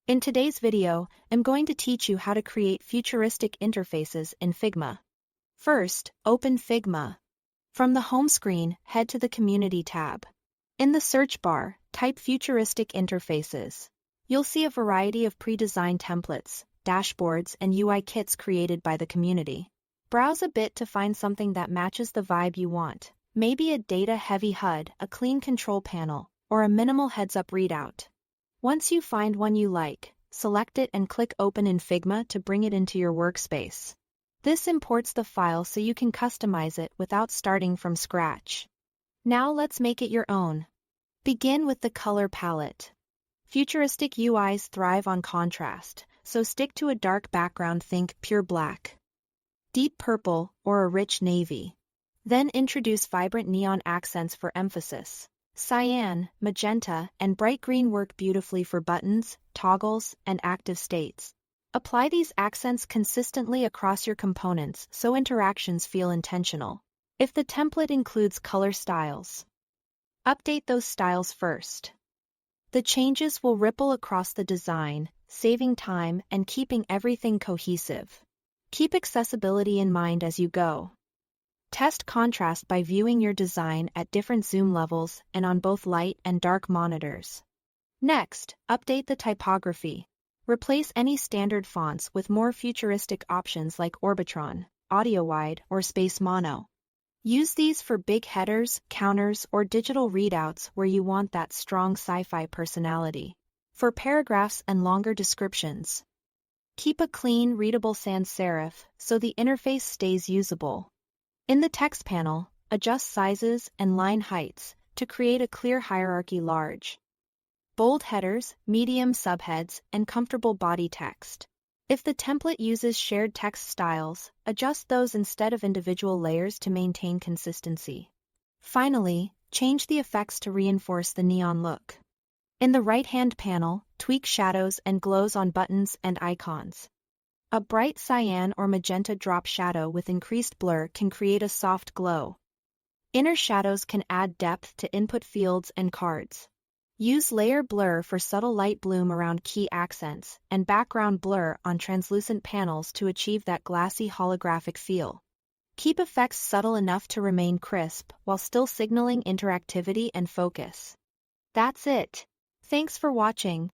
In today's video, I'm going to teach you how to create futuristic interfaces in Figma. First, open Figma. From the home screen, head to the Community tab. In the search bar, type Futuristic Interfaces. You'll see a variety of pre-designed templates, dashboards, and UI kits created by the community. Browse a bit to find something that matches the vibe you want. Maybe a data-heavy HUD, a clean control panel, or a minimal heads-up readout. Once you find one you like, select it and click Open in Figma to bring it into your workspace. This imports the file so you can customize it without starting from scratch. Now let's make it your own. Begin with the color palette. Futuristic UIs thrive on contrast, so stick to a dark background, think pure black, deep purple, or a rich navy. Then introduce vibrant neon accents for emphasis. Cyan, magenta, and bright green work beautifully for buttons, toggles, and active states. Apply these accents consistently across your components so interactions feel intentional. If the template includes color styles, update those styles first. The changes will ripple across the design, saving time and keeping everything cohesive. Keep accessibility in mind as you go. Test contrast by viewing your design at different zoom levels and on both light and dark monitors. Next, update the typography. Replace any standard fonts with more futuristic options like Orbitron, AudioWide, or Space Mono. Use these for big headers, counters, or digital readouts where you want that strong sci-fi personality. For paragraphs and longer descriptions, keep a clean, readable sans serif so the interface stays usable. In the text panel, adjust sizes and line heights to create a clear hierarchy: large, bold headers, medium subheads, and comfortable body text. If the template uses shared text styles, adjust those instead of individual layers to maintain consistency. Finally, change the effects to reinforce the neon look. In the right-hand panel, tweak shadows and glows on buttons and icons. A bright cyan or magenta drop shadow with increased blur can create a soft glow. Inner shadows can add depth to input fields and cards. Use layer blur for subtle light bloom around key accents and background blur on translucent panels to achieve that glassy holographic feel. Keep effects subtle enough to remain crisp while still signaling interactivity and focus. That's it. Thanks for watching.